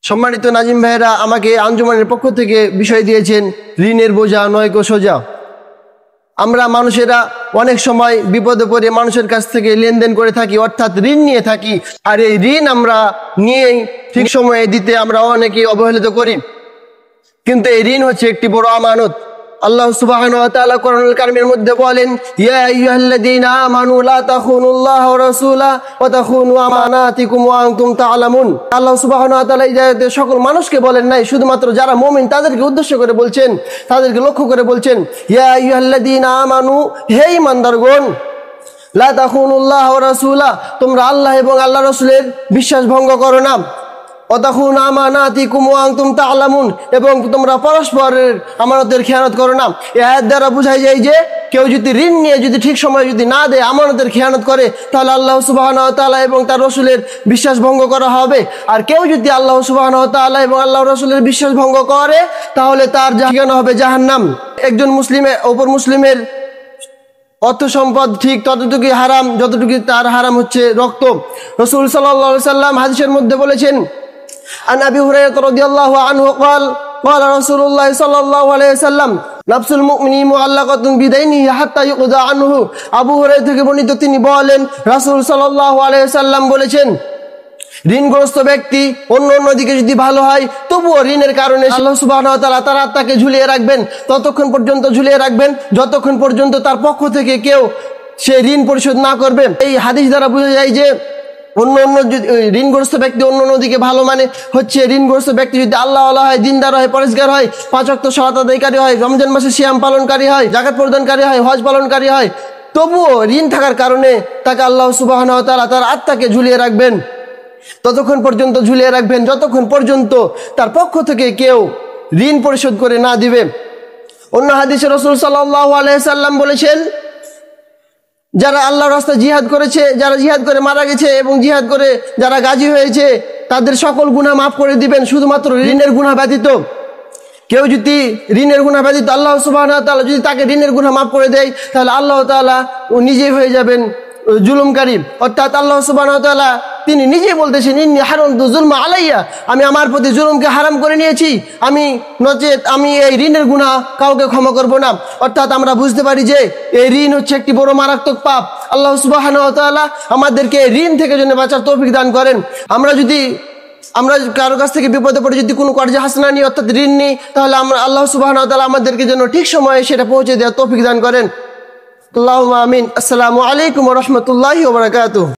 সম্মানিত নাজিম ভাইয়েরা আমাকে আঞ্জুমানের পক্ষ থেকে বিষয় দিয়েছেন ঋণের বোঝা নয়কো সোজা। আমরা মানুষেরা অনেক সময় বিপদে পড়ে মানুষের কাছ থেকে লেনদেন করে থাকি, অর্থাৎ ঋণ নিয়ে থাকি। আর এই ঋণ আমরা নিয়েই ঠিক সময়ে দিতে আমরা অনেকেই অবহেলিত করি, কিন্তু এই ঋণ হচ্ছে একটি বড় আমানত। আল্লাহ সুবহানাহু ওয়া তাআলা কোরআনুল কারীমের মধ্যে বলেন, ইয়া আইয়ুহাল্লাযীনা আমানু লা তাখুনুল্লাহা ওয়া রাসূলা ওয়া তাখুনু আমানাতিকুম ওয়া আনতুম তা'লামুন। আল্লাহ সুবহানাহু ওয়া তাআলা এই জায়গাতে সকল মানুষকে বলেন নাই, শুধুমাত্র যারা মুমিন তাদেরকে উদ্দেশ্য করে বলছেন, তাদেরকে লক্ষ্য করে বলছেন, ইয়া আইয়ুহাল্লাযীনা আমানু, হে ঈমানদারগণ, লা তাখুনুল্লাহা ওয়া রাসূলা, তোমরা আল্লাহ এবং আল্লাহ রাসূলের বিশ্বাস ভঙ্গ করো না। ওয়াতাখুনু আমানাতিকুম ওয়া আনতুম তা'লামুন, এবং তোমরা পরস্পরের আমানতের খেয়ানত করো না। এই আয়াত দ্বারা বোঝাই যায় যে কেউ যদি ঋণ নিয়ে যদি ঠিক সময় যদি না দেয়, আমানতের খেয়ানত করে, তাহলে আল্লাহ সুবহানাহু ওয়া তাআলা এবং তার রাসূলের বিশ্বাস ভঙ্গ করা হবে। আর কেউ যদি আল্লাহ সুবহানাহু ওয়া তাআলা এবং আল্লাহ রাসূলের বিশ্বাস ভঙ্গ করে, তাহলে তার ঠিকানা হবে জাহান্নাম। একজন মুসলিমের অপর মুসলিমের অর্থ সম্পদ ঠিক ততটুকুই হারাম যতটুকু তার হারাম হচ্ছে রক্ত। রাসূল সাল্লাল্লাহু আলাইহি সাল্লাম হাদিসের মধ্যে বলেছেন, عن أبي هريرة رضي الله عنه قال قال رسول الله صلى الله عليه وسلم نفس المؤمن معلقة بدينه حتى يقضى عنه। আবু হুরায়রা থেকে বর্ণিত, তিনি বলেন রাসূল সাল্লাল্লাহু আলাইহি ওয়াসাল্লাম বলেছেন, ঋণগ্রস্ত ব্যক্তি অন্য দিকে যদি ভালো হয়, তবুও ঋণের কারণে আল্লাহ সুবহানাহু ওয়া তাআলা তার আত্মাকে ঝুলিয়ে রাখবেন, ততক্ষণ পর্যন্ত ঝুলিয়ে রাখবেন যতক্ষণ পর্যন্ত তার পক্ষ থেকে কেউ সে ঋণ পরিশোধ না করবে। এই হাদিস দ্বারা বোঝা যায় যে ঋণগ্রস্ত ব্যক্তি অন্য দিকে ভালো মানে হচ্ছে ঋণগ্রস্ত ব্যক্তি যদি আল্লাহওয়ালা হয়, দিনদার হয়, পরেশগার হয়, 5 ওয়াক্ত সালাত আদায়কারী হয়, রমজান মাসে সিয়াম পালনকারী হয়, যাকাত প্রদানকারী হয়, হজ পালনকারী হয়, তবুও ঋণ থাকার কারণে তাকে আল্লাহ সুবহানাহু ওয়া তাআলা তার আত্মাকে ঝুলিয়ে রাখবেন, ততক্ষণ পর্যন্ত ঝুলিয়ে রাখবেন যতক্ষণ পর্যন্ত তার পক্ষ থেকে কেউ ঋণ পরিশোধ করে না দিবে। অন্য হাদিসে রাসূল সাল্লাল্লাহু আলাইহি সাল্লাম বলেছেন, যারা আল্লাহর রাস্তায় জিহাদ করেছে, যারা জিহাদ করে মারা গেছে এবং জিহাদ করে যারা গাজী হয়েছে, তাদের সকল গুনাহ মাফ করে দিবেন, শুধুমাত্র ঋণের গুনাহ ব্যতীত। কেউ যদি ঋণের গুনাহ ব্যতীত আল্লাহ সুবহানাহু ওয়া তাআলা যদি তাকে ঋণের গুনাহ মাফ করে দেয়, তাহলে আল্লাহ তাআলা নিজেই হয়ে যাবেন জুলুমকারী। অর্থাৎ আল্লাহ সুবহানাহু ওয়া তাআলা তিনি নিজেই বলতেছেন, ইন্নী হারামতু যুলমা আলাইয়া, আমি আমার প্রতি জুলুমকে হারাম করে নিয়েছি, আমি এই ঋণের গুনাহ কাউকে ক্ষমা করব না। অর্থাৎ আমরা বুঝতে পারি যে এই ঋণ হচ্ছে একটি বড় মারাত্মক পাপ। আল্লাহ সুবহানাহু ওয়া তাআলা আমাদেরকে ঋণ থেকে যেন বাঁচার তৌফিক দান করেন। আমরা কারো কাছ থেকে বিপদে পড়ে যদি কোনো কর্জা হাসানা নিই, অর্থাৎ ঋণ নিই, তাহলে আমরা আল্লাহ সুবহানাহু ওয়া তাআলা আমাদেরকে যেন ঠিক সময়ে সেটা পৌঁছে দেওয়ার তৌফিক দান করেন। আল্লাহুম্মা আমিন। আসসালামু আলাইকুম ওয়া রাহমাতুল্লাহি ওয়া বারাকাতুহু।